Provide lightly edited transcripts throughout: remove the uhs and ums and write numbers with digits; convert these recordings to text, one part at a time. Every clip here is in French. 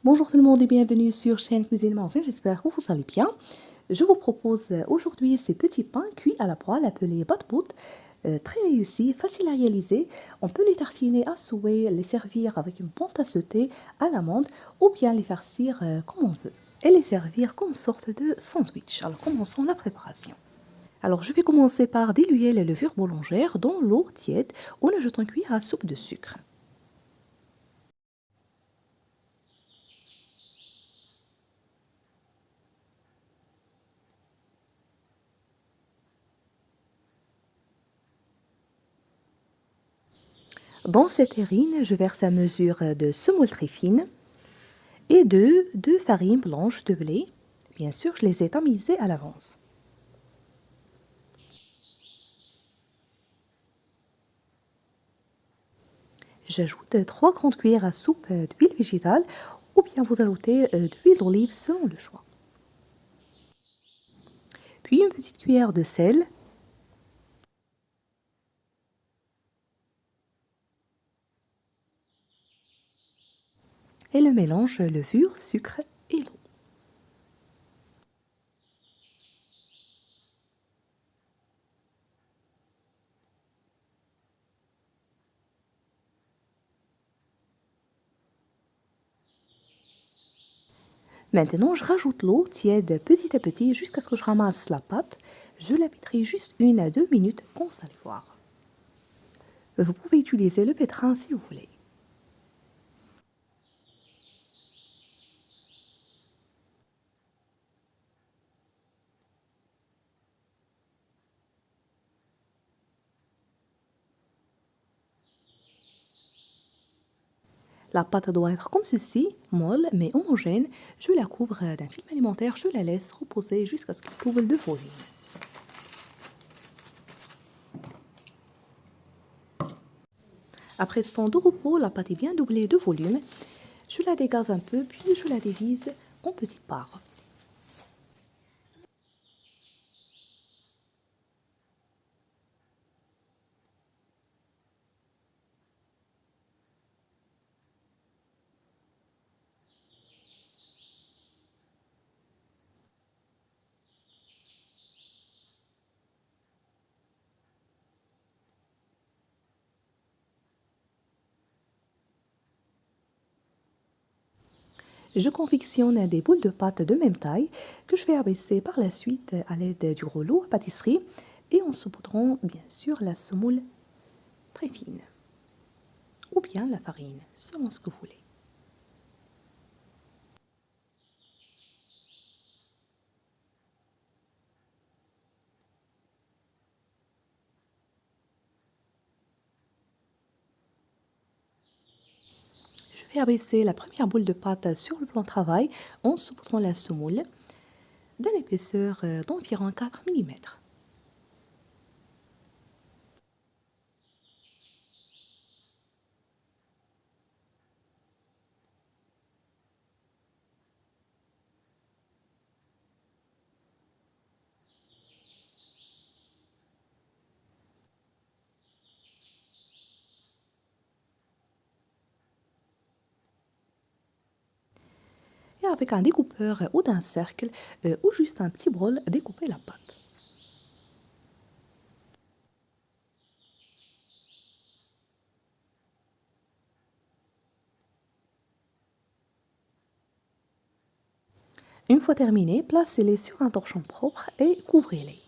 Bonjour tout le monde et bienvenue sur chaîne Cuisine Marocaine, j'espère que vous allez bien. Je vous propose aujourd'hui ces petits pains cuits à la poêle appelés batbout, très réussis, faciles à réaliser. On peut les tartiner à souhait, les servir avec une bonne tasse de thé à l'amande ou bien les farcir comme on veut et les servir comme sorte de sandwich. Alors commençons la préparation. Alors je vais commencer par diluer les levures boulangères dans l'eau tiède en ajoutant une cuillère à soupe de sucre. Dans cette terrine, je verse à mesure de semoule très fine et de farine blanche de blé. Bien sûr, je les ai tamisées à l'avance. J'ajoute 3 grandes cuillères à soupe d'huile végétale ou bien vous ajoutez de l'huile d'olive selon le choix. Puis une petite cuillère de sel et le mélange levure, sucre et l'eau. Maintenant, je rajoute l'eau tiède petit à petit jusqu'à ce que je ramasse la pâte. Je la pétris juste 1 à 2 minutes, comme vous allez voir. Vous pouvez utiliser le pétrin si vous voulez. La pâte doit être comme ceci, molle mais homogène. Je la couvre d'un film alimentaire, je la laisse reposer jusqu'à ce qu'elle trouve le volume. Après ce temps de repos, la pâte est bien doublée de volume. Je la dégaze un peu, puis je la divise en petites parts. Je confectionne des boules de pâte de même taille que je vais abaisser par la suite à l'aide du rouleau à pâtisserie et en saupoudrant bien sûr la semoule très fine ou bien la farine, selon ce que vous voulez. Je vais abaisser la première boule de pâte sur le plan de travail en saupoudrant la semoule d'une épaisseur d'environ 4 mm. Et avec un découpeur ou d'un cercle ou juste un petit bol, découper la pâte. Une fois terminé, placez-les sur un torchon propre et couvrez-les.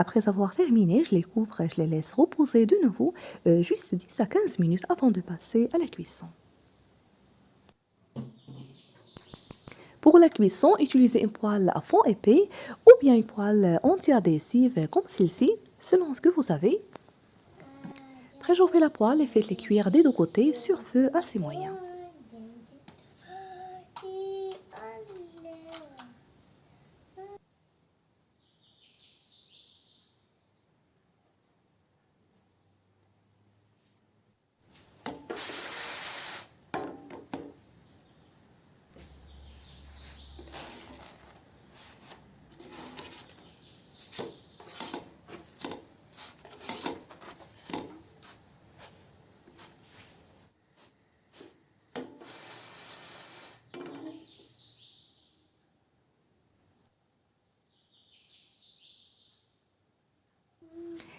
Après avoir terminé, je les couvre et je les laisse reposer de nouveau juste 10 à 15 minutes avant de passer à la cuisson. Pour la cuisson, utilisez une poêle à fond épais ou bien une poêle anti-adhésive comme celle-ci, selon ce que vous avez. Préchauffez la poêle et faites-les cuire des deux côtés sur feu assez moyen.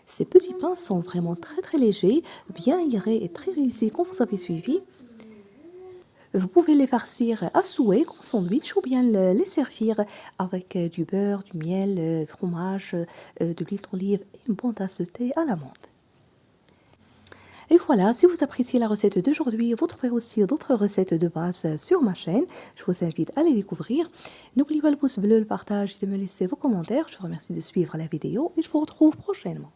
Ces petits pains sont vraiment très légers, bien aérés et très réussis comme vous avez suivi. Vous pouvez les farcir à souhait comme sandwich ou bien les servir avec du beurre, du miel, fromage, de l'huile d'olive et une bonne tasse de thé à l'amande. Et voilà, si vous appréciez la recette d'aujourd'hui, vous trouverez aussi d'autres recettes de base sur ma chaîne. Je vous invite à les découvrir. N'oubliez pas le pouce bleu, le partage et de me laisser vos commentaires. Je vous remercie de suivre la vidéo et je vous retrouve prochainement.